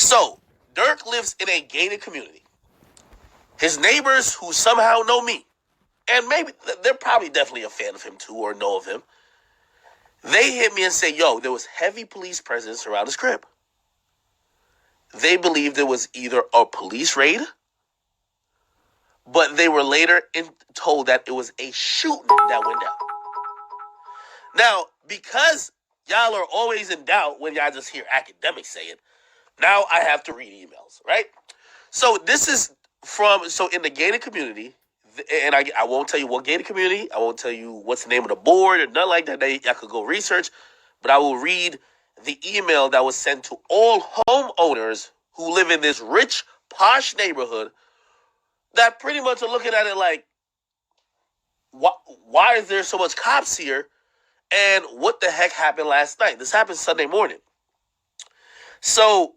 So, DURK lives in a gated community. His neighbors, who somehow know me, and maybe they're probably definitely a fan of him too or know of him, they hit me and say, yo, there was heavy police presence around his crib. They believed it was either a police raid, but they were later told that it was a shooting that went down. Now, because y'all are always in doubt when y'all just hear academics say it, now I have to read emails, right? So this is so in the gated community, and I won't tell you what gated community, I won't tell you what's the name of the board or nothing like that. Y'all could go research, but I will read the email that was sent to all homeowners who live in this rich, posh neighborhood that pretty much are looking at it like, why is there so much cops here? And what the heck happened last night? This happened Sunday morning. So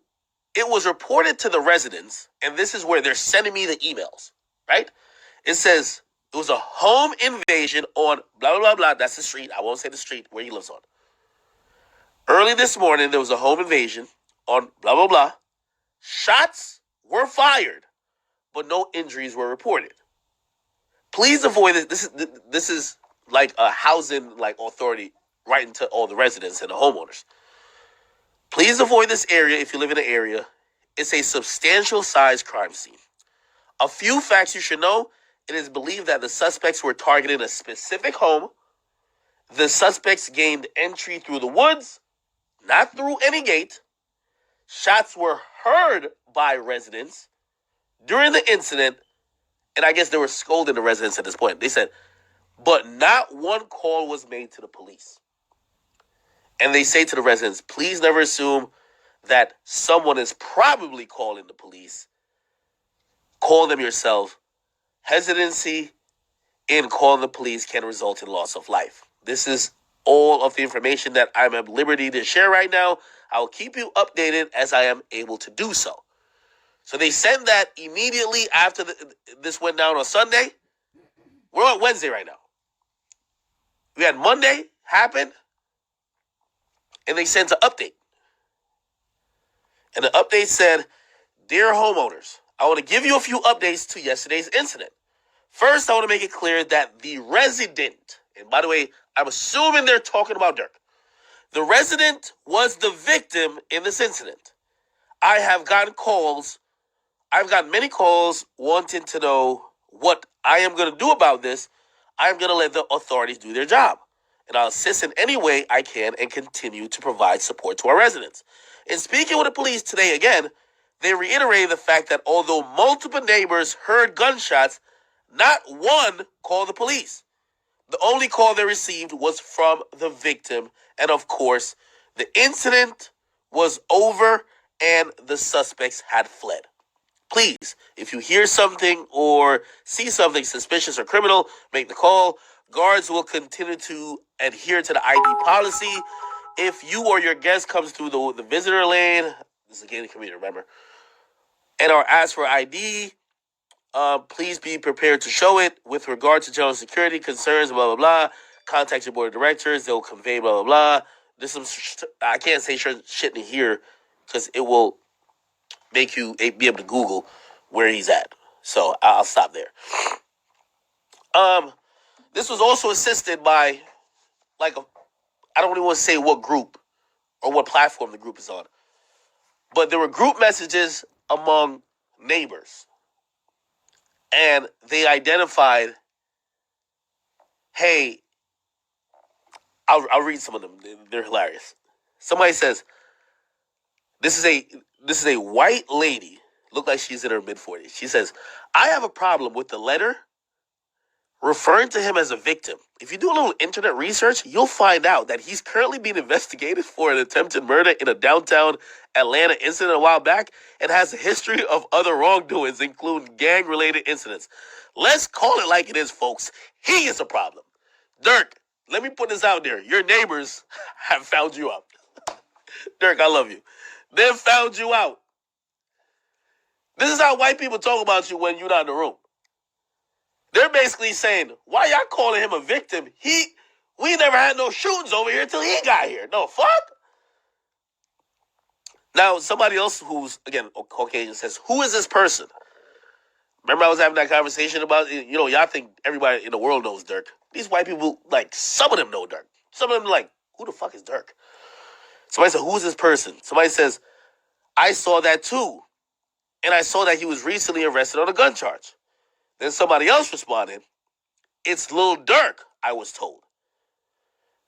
it was reported to the residents, and this is where they're sending me the emails, right? It says it was a home invasion on blah, blah, blah, blah. That's the street. I won't say the street where he lives on. Early this morning, there was a home invasion on blah, blah, blah. Shots were fired, but no injuries were reported. Please avoid this. This is like a housing authority writing to all the residents and the homeowners. Please avoid this area if you live in the area. It's a substantial size crime scene. A few facts you should know. It is believed that the suspects were targeting a specific home. The suspects gained entry through the woods, not through any gate. Shots were heard by residents during the incident, and I guess they were scolding the residents at this point. They said, but not one call was made to the police. And they say to the residents, please never assume that someone is probably calling the police. Call them yourself. Hesitancy in calling the police can result in loss of life. This is all of the information that I'm at liberty to share right now. I will keep you updated as I am able to do so. So they sent that immediately after this went down on Sunday. We're on Wednesday right now. We had Monday happen, and they sent an update. And the update said, dear homeowners, I want to give you a few updates to yesterday's incident. First, I want to make it clear that the resident, and by the way, I'm assuming they're talking about DURK. The resident was the victim in this incident. I've gotten many calls wanting to know what I am going to do about this. I'm going to let the authorities do their job. And I'll assist in any way I can and continue to provide support to our residents. In speaking with the police today again, they reiterated the fact that although multiple neighbors heard gunshots, not one called the police. The only call they received was from the victim. And of course, the incident was over and the suspects had fled. Please, if you hear something or see something suspicious or criminal, make the call. Guards will continue to adhere to the ID policy. If you or your guest comes through the visitor lane, this is a gated community, remember, and are asked for ID, please be prepared to show it. With regard to general security concerns, blah, blah, blah, contact your board of directors. They'll convey, blah, blah, blah. There's some, I can't say shit in here because it will make you be able to Google where he's at. So I'll stop there. This was also assisted by, I don't even want to say what group or what platform the group is on, but there were group messages among neighbors. And they identified, hey, I'll read some of them. They're hilarious. Somebody says, this is a white lady, look like she's in her mid-40s. She says, I have a problem with the letter referring to him as a victim. If you do a little internet research, you'll find out that he's currently being investigated for an attempted murder in a downtown Atlanta incident a while back and has a history of other wrongdoings, including gang-related incidents. Let's call it like it is, folks. He is a problem. DURK, let me put this out there. Your neighbors have found you out. DURK, I love you. They've found you out. This is how white people talk about you when you're not in the room. They're basically saying, why y'all calling him a victim? We never had no shootings over here until he got here. No, fuck. Now, somebody else who's, again, Caucasian says, who is this person? Remember I was having that conversation about, y'all think everybody in the world knows DURK. These white people, like, some of them know DURK. Some of them like, who the fuck is DURK? Somebody said, who is this person? Somebody says, I saw that too. And I saw that he was recently arrested on a gun charge. Then somebody else responded, it's Lil Durk, I was told.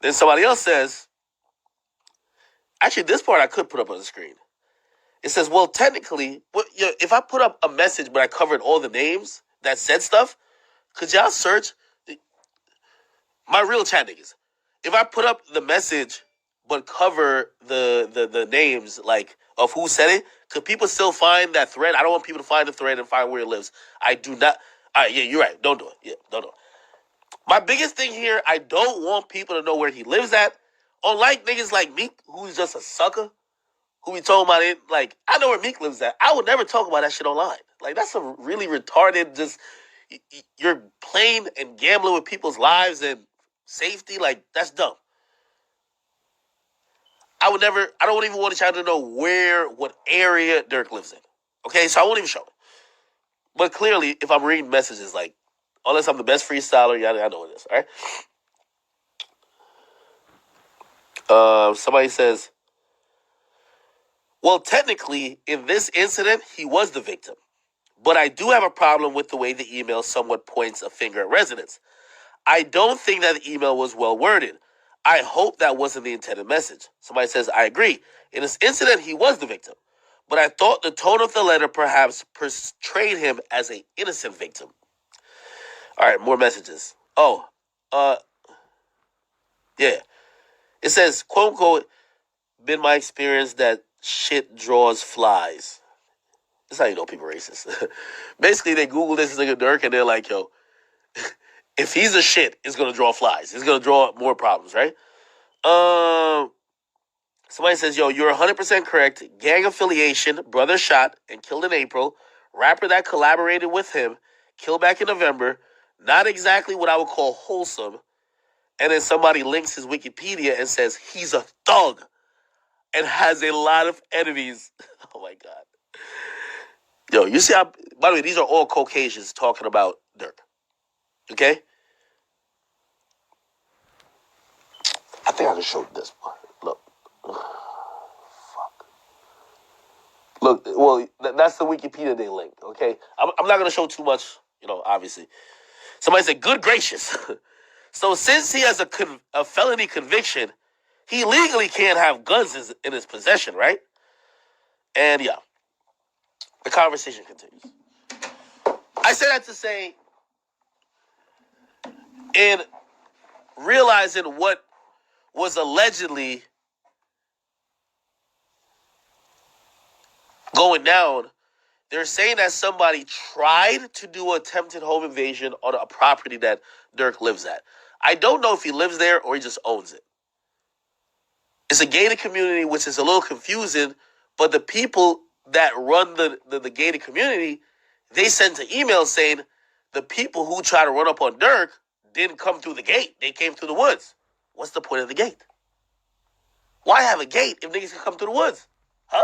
Then somebody else says, actually, this part I could put up on the screen. It says, well, technically, if I put up a message but I covered all the names that said stuff, could y'all search? My real chat niggas. If I put up the message but cover the names, like, of who said it, could people still find that thread? I don't want people to find the thread and find where it lives. I do not. All right, yeah, you're right. Don't do it. Yeah, don't do it. My biggest thing here, I don't want people to know where he lives at. Unlike niggas like Meek, who's just a sucker, who be talking about it, like, I know where Meek lives at. I would never talk about that shit online. Like, that's a really retarded, just, you're playing and gambling with people's lives and safety. Like, that's dumb. I don't even want y'all to know what area DURK lives in. Okay, so I won't even show it. But clearly, if I'm reading messages, like, unless I'm the best freestyler, yeah, I know what it is, all right? Somebody says, well, technically, in this incident, he was the victim. But I do have a problem with the way the email somewhat points a finger at residents. I don't think that the email was well worded. I hope that wasn't the intended message. Somebody says, I agree. In this incident, he was the victim. But I thought the tone of the letter perhaps portrayed him as an innocent victim. All right, more messages. Yeah. It says, quote unquote, been my experience that shit draws flies. That's how you know people are racist. Basically, they Google this nigga DURK and they're like, yo, if he's a shit, it's going to draw flies. It's going to draw more problems, right? Somebody says, yo, you're 100% correct. Gang affiliation, brother shot and killed in April. Rapper that collaborated with him, killed back in November. Not exactly what I would call wholesome. And then somebody links his Wikipedia and says he's a thug and has a lot of enemies. Oh, my God. Yo, you see how, by the way, these are all Caucasians talking about DURK. Okay? I think I can show this part. Look. Fuck. Look, well, that's the Wikipedia they linked, okay? I'm not going to show too much, obviously. Somebody said, good gracious. So since he has a felony conviction, he legally can't have guns in his possession, right? And yeah, the conversation continues. I say that to say, in realizing what was allegedly going down, they're saying that somebody tried to do an attempted home invasion on a property that DURK lives at. I don't know if he lives there or he just owns it. It's a gated community, which is a little confusing, but the people that run the gated community, they sent an email saying the people who try to run up on DURK didn't come through the gate. They came through the woods. What's the point of the gate? Why have a gate if niggas can come through the woods? Huh?